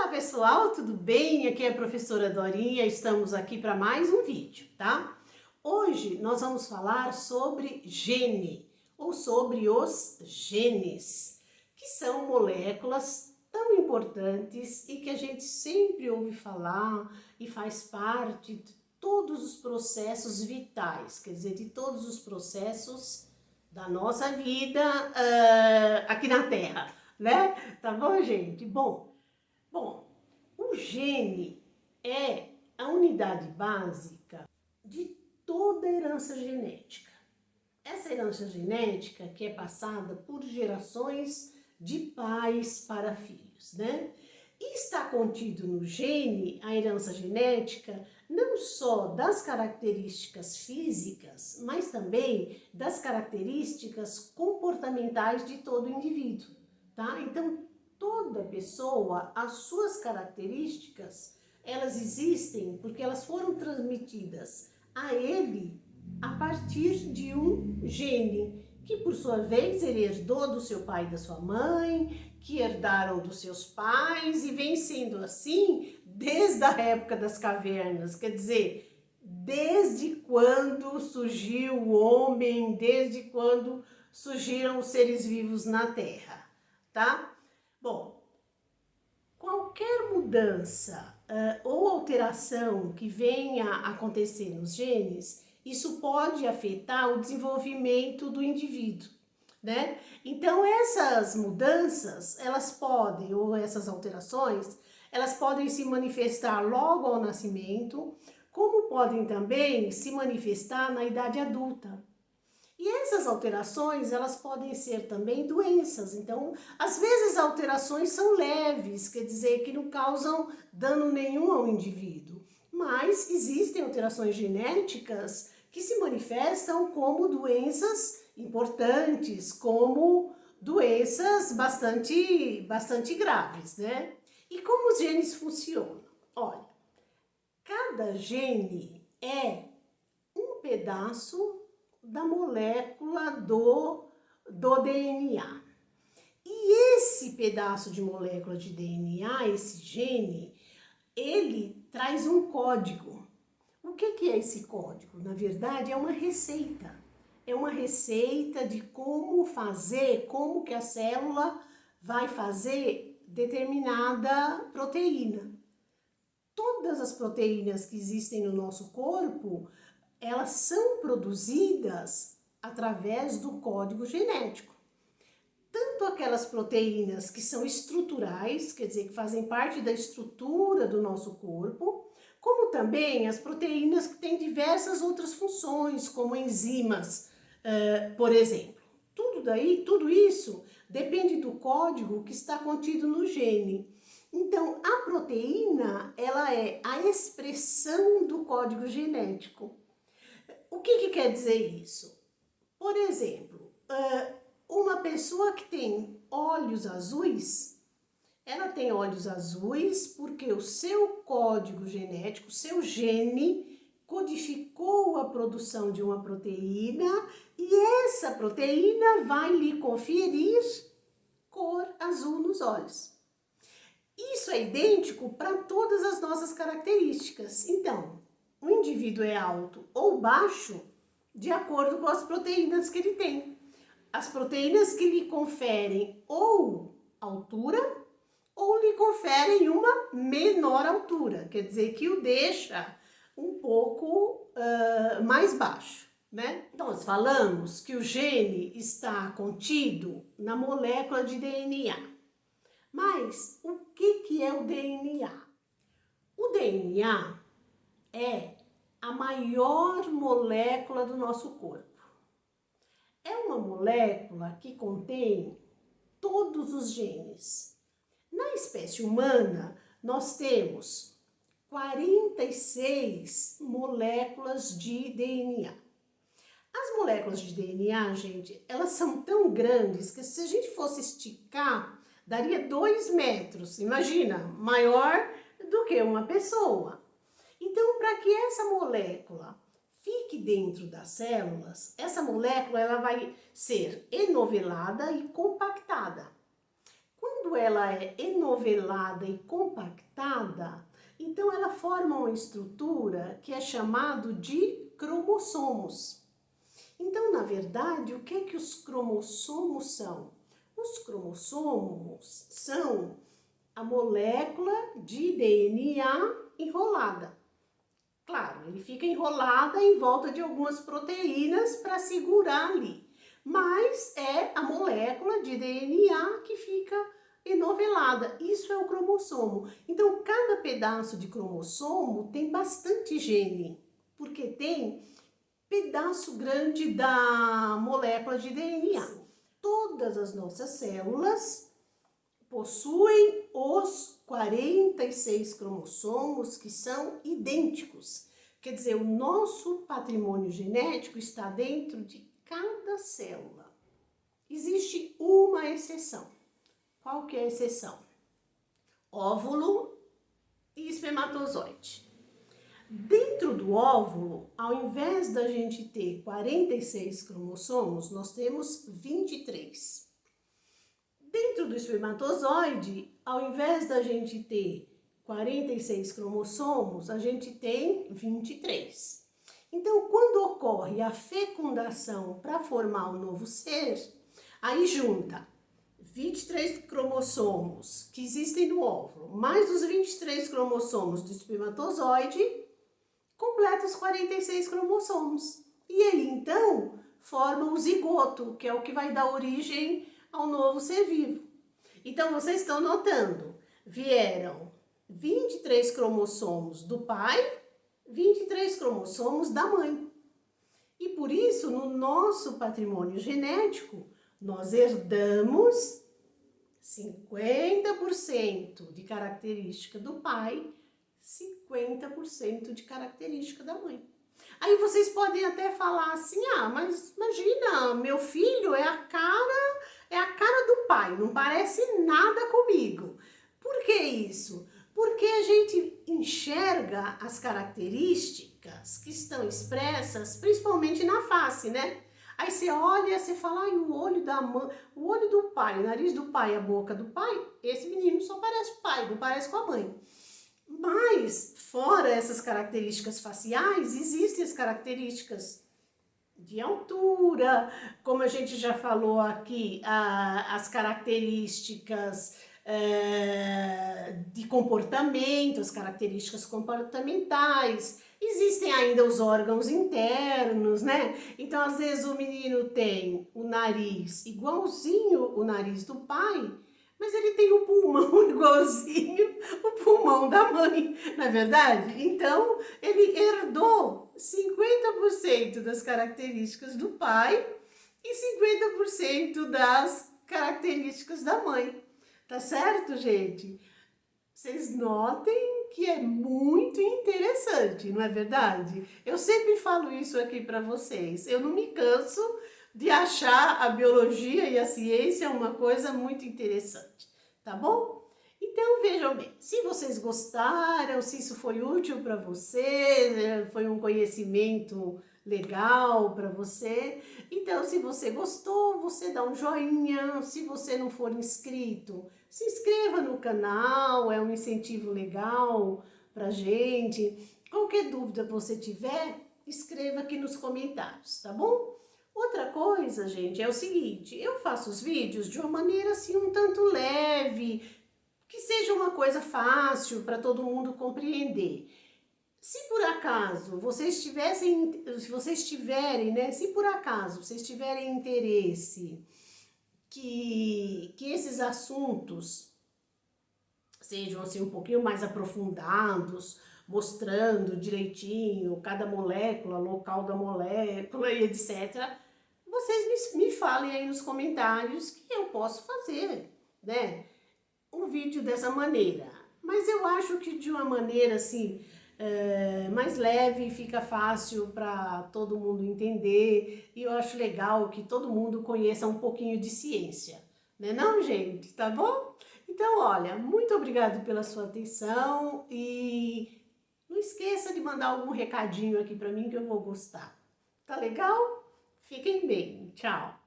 pessoal, tudo bem? Aqui é a professora Dorinha, estamos aqui para mais um vídeo, tá? Hoje nós vamos falar sobre gene, ou sobre os genes, que são moléculas tão importantes e que a gente sempre ouve falar e faz parte de todos os processos vitais, quer dizer, de todos os processos da nossa vida aqui na Terra, né? Tá bom, gente? Bom, o gene é a unidade básica de toda a herança genética. Essa herança genética que é passada por gerações de pais para filhos, né? E está contido no gene, a herança genética, não só das características físicas, mas também das características comportamentais de todo indivíduo, tá? Então, toda pessoa, as suas características, elas existem porque elas foram transmitidas a ele a partir de um gene, que por sua vez ele herdou do seu pai e da sua mãe, que herdaram dos seus pais e vem sendo assim desde a época das cavernas, quer dizer, desde quando surgiu o homem, desde quando surgiram os seres vivos na Terra, tá? Bom, qualquer mudança ou alteração que venha a acontecer nos genes, isso pode afetar o desenvolvimento do indivíduo, né? Então, essas mudanças, elas podem, ou essas alterações, elas podem se manifestar logo ao nascimento, como podem também se manifestar na idade adulta. E essas alterações, elas podem ser também doenças. Então, às vezes alterações são leves, quer dizer que não causam dano nenhum ao indivíduo. Mas existem alterações genéticas que se manifestam como doenças importantes, como doenças bastante graves, né? E como os genes funcionam? Olha, cada gene é um pedaço da molécula do DNA. E esse pedaço de molécula de DNA, esse gene, ele traz um código. O que é esse código? Na verdade, é uma receita. É uma receita de como fazer, como que a célula vai fazer determinada proteína. Todas as proteínas que existem no nosso corpo, elas são produzidas através do código genético. Tanto aquelas proteínas que são estruturais, quer dizer, que fazem parte da estrutura do nosso corpo, como também as proteínas que têm diversas outras funções, como enzimas, por exemplo. Tudo isso depende do código que está contido no gene. Então, a proteína, ela é a expressão do código genético. O que quer dizer isso? Por exemplo, uma pessoa que tem olhos azuis, ela tem olhos azuis porque o seu código genético, o seu gene, codificou a produção de uma proteína e essa proteína vai lhe conferir cor azul nos olhos. Isso é idêntico para todas as nossas características. Então, o indivíduo é alto ou baixo de acordo com as proteínas que ele tem. As proteínas que lhe conferem ou altura ou lhe conferem uma menor altura, quer dizer que o deixa um pouco mais baixo, né? Nós falamos que o gene está contido na molécula de DNA. Mas o que é o DNA? O DNA é a maior molécula do nosso corpo. É uma molécula que contém todos os genes. Na espécie humana, nós temos 46 moléculas de DNA. As moléculas de DNA, gente, elas são tão grandes que se a gente fosse esticar, daria 2 metros. Imagina, maior do que uma pessoa. Então, para que essa molécula fique dentro das células, essa molécula ela vai ser enovelada e compactada. Quando ela é enovelada e compactada, então ela forma uma estrutura que é chamado de cromossomos. Então, na verdade, o que é que os cromossomos são? Os cromossomos são a molécula de DNA enrolada. Claro, ele fica enrolada em volta de algumas proteínas para segurar ali, mas é a molécula de DNA que fica enovelada. Isso é o cromossomo. Então, cada pedaço de cromossomo tem bastante gene, porque tem pedaço grande da molécula de DNA. Todas as nossas células possuem os 46 cromossomos que são idênticos. Quer dizer, o nosso patrimônio genético está dentro de cada célula. Existe uma exceção. Qual que é a exceção? Óvulo e espermatozoide. Dentro do óvulo, ao invés da gente ter 46 cromossomos, nós temos 23. Dentro do espermatozoide, ao invés da gente ter 46 cromossomos, a gente tem 23. Então, quando ocorre a fecundação para formar um novo ser, aí junta 23 cromossomos que existem no óvulo, mais os 23 cromossomos do espermatozoide, completa os 46 cromossomos. E aí, então, forma o zigoto, que é o que vai dar origem ao novo ser vivo. Então, vocês estão notando, vieram 23 cromossomos do pai, 23 cromossomos da mãe. E por isso, no nosso patrimônio genético, nós herdamos 50% de característica do pai, 50% de característica da mãe. Aí vocês podem até falar assim, mas imagina, meu filho é a cara do pai, não parece nada comigo. Por que isso? Porque a gente enxerga as características que estão expressas, principalmente na face, né? Aí você olha, você fala, o olho da mãe, o olho do pai, o nariz do pai, a boca do pai, esse menino só parece o pai, não parece com a mãe. Mas, fora essas características faciais, existem as características de altura, como a gente já falou aqui, as características de comportamento, as características comportamentais. Existem ainda os órgãos internos, né? Então, às vezes o menino tem o nariz igualzinho o nariz do pai, mas ele tem o pulmão igualzinho o pulmão da mãe, não é verdade? Então, ele herdou 50% das características do pai e 50% das características da mãe. Tá certo, gente? Vocês notem que é muito interessante, não é verdade? Eu sempre falo isso aqui para vocês. Eu não me canso de achar a biologia e a ciência uma coisa muito interessante, tá bom? Então, vejam bem, se vocês gostaram, se isso foi útil para você, foi um conhecimento legal para você, então, se você gostou, você dá um joinha. Se você não for inscrito, se inscreva no canal, é um incentivo legal pra gente. Qualquer dúvida você tiver, escreva aqui nos comentários, tá bom? Outra coisa, gente, é o seguinte, eu faço os vídeos de uma maneira assim um tanto leve, que seja uma coisa fácil para todo mundo compreender. Se por acaso vocês tiverem interesse que esses assuntos sejam assim um pouquinho mais aprofundados, mostrando direitinho cada molécula, local da molécula e etc., vocês me falem aí nos comentários que eu posso fazer, né, um vídeo dessa maneira. Mas eu acho que de uma maneira assim, mais leve, fica fácil para todo mundo entender, e eu acho legal que todo mundo conheça um pouquinho de ciência, né não, gente? Tá bom? Então, olha, muito obrigado pela sua atenção e não esqueça de mandar algum recadinho aqui para mim que eu vou gostar. Tá legal? Fiquem bem. Tchau!